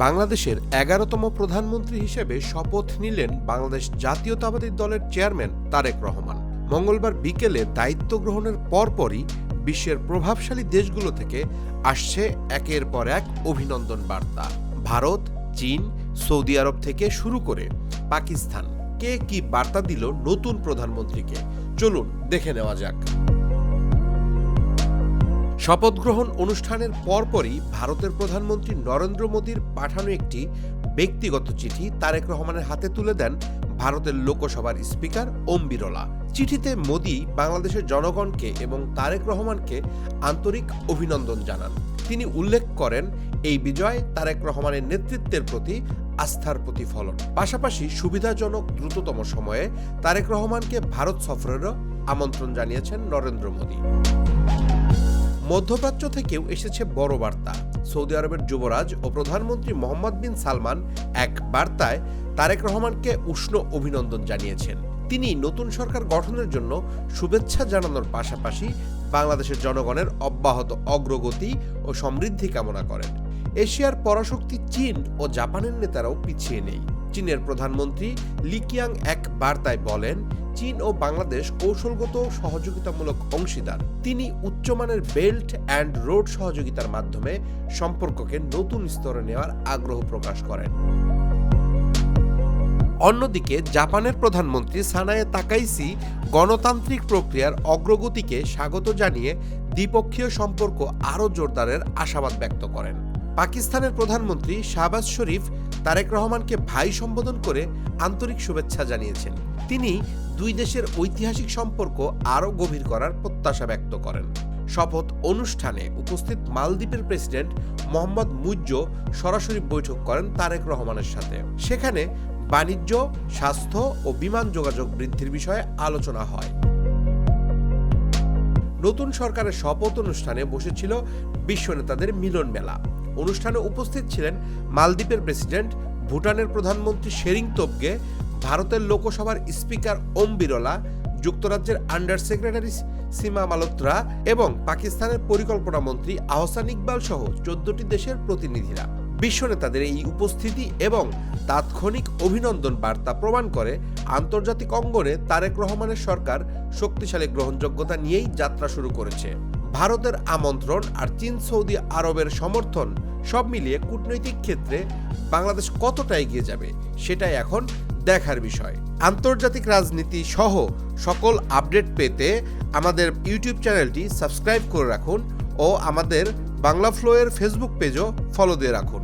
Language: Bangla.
বাংলাদেশের ১১তম প্রধানমন্ত্রী হিসেবে শপথ নিলেন বাংলাদেশ জাতীয়তাবাদী দলের চেয়ারম্যান তারেক রহমান। মঙ্গলবার বিকেলে দায়িত্ব গ্রহণের পরপরই বিশ্বের প্রভাবশালী দেশগুলো থেকে আসছে একের পর এক অভিনন্দন বার্তা। ভারত, চীন, সৌদি আরব থেকে শুরু করে পাকিস্তান কে কি বার্তা দিল নতুন প্রধানমন্ত্রীকে, চলুন দেখে নেওয়া যাক। শপথ গ্রহণ অনুষ্ঠানের পরপরই ভারতের প্রধানমন্ত্রী নরেন্দ্র মোদীর পাঠানো একটি ব্যক্তিগত চিঠি তারেক রহমানের হাতে তুলে দেন ভারতের লোকসভার স্পিকার ওম বিরলা। চিঠিতে মোদী বাংলাদেশের জনগণকে এবং তারেক রহমানকে আন্তরিক অভিনন্দন জানান। তিনি উল্লেখ করেন, এই বিজয় তারেক রহমানের নেতৃত্বের প্রতি আস্থার প্রতিফলন। পাশাপাশি সুবিধাজনক দ্রুততম সময়ে তারেক রহমানকে ভারত সফরেরও আমন্ত্রণ জানিয়েছেন নরেন্দ্র মোদী। মধ্যপ্রাচ্য থেকেও এসেছে বড় বার্তা। সৌদি আরবের যুবরাজ ও প্রধানমন্ত্রী মোহাম্মদ বিন সালমান এক বার্তায় তারেক রহমানকে উষ্ণ অভিনন্দন জানিয়েছেন। তিনি নতুন সরকার গঠনের জন্য শুভেচ্ছা জানানোর পাশাপাশি বাংলাদেশের জনগণের অব্যাহত অগ্রগতি ও সমৃদ্ধি কামনা করেন। এশিয়ার পরাশক্তি চীন ও জাপানের নেতারাও পিছিয়ে নেই। চীনের প্রধানমন্ত্রী লি কিয়াং এক বার্তায় বলেন, চীন ও বাংলাদেশ কৌশলগত সহযোগিতামূলক অংশীদার। তিনি উচ্চমানের বেল্ট অ্যান্ড রোড সহযোগিতার মাধ্যমে সম্পর্ককে নতুন স্তরে নেওয়ার আগ্রহ প্রকাশ করেন। অন্যদিকে জাপানের প্রধানমন্ত্রী সানায়ে তাকাইসি গণতান্ত্রিক প্রক্রিয়ার অগ্রগতিকে স্বাগত জানিয়ে দ্বিপক্ষীয় সম্পর্ক আরও জোরদারের আশাবাদ ব্যক্ত করেন। পাকিস্তানের প্রধানমন্ত্রী শাহবাজ শরীফ তারেক রহমানকে ভাই সম্বোধন করে আন্তরিক শুভেচ্ছা জানিয়েছেন। তিনি দুই দেশের ঐতিহাসিক সম্পর্ক আরও গভীর করার প্রত্যাশা ব্যক্ত করেন। শপথ অনুষ্ঠানে উপস্থিত মালদ্বীপের প্রেসিডেন্ট মোহাম্মদ মুইজ্জো সরাসরি বৈঠক করেন তারেক রহমানের সাথে। সেখানে বাণিজ্য, স্বাস্থ্য ও বিমান যোগাযোগ বৃদ্ধির বিষয়ে আলোচনা হয়। নতুন সরকারের শপথ অনুষ্ঠানে বসেছিল বিশ্ব নেতাদের মিলন মেলা। অনুষ্ঠানে উপস্থিত ছিলেন মালদ্বীপের প্রেসিডেন্ট, ভুটানের প্রধানমন্ত্রী শেরিং তোবগে, ভারতের লোকসভার স্পিকার ওম বিরলা, যুক্তরাজ্যের আন্ডার সেক্রেটারি সীমা মালহোত্রা এবং পাকিস্তানের পরিকল্পনা মন্ত্রী আহসান ইকবাল সহ 14টি দেশের প্রতিনিধিরা। বিশ্ব নেতাদের এই উপস্থিতি এবং তাৎক্ষণিক অভিনন্দন বার্তা প্রমাণ করে আন্তর্জাতিক অঙ্গনে তারেক রহমানের সরকার শক্তিশালী গ্রহণযোগ্যতা নিয়েই যাত্রা শুরু করেছে। ভারতের আমন্ত্রণ আর চীন সৌদি আরবের সমর্থন সব মিলিয়ে কূটনৈতিক ক্ষেত্রে বাংলাদেশ কতটা এগিয়ে যাবে সেটাই এখন দেখার বিষয়। আন্তর্জাতিক রাজনীতি সহ সকল আপডেট পেতে আমাদের ইউটিউব চ্যানেলটি সাবস্ক্রাইব করে রাখুন ও আমাদের বাংলা ফ্লো এর ফেসবুক পেজও ফলো দিয়ে রাখুন।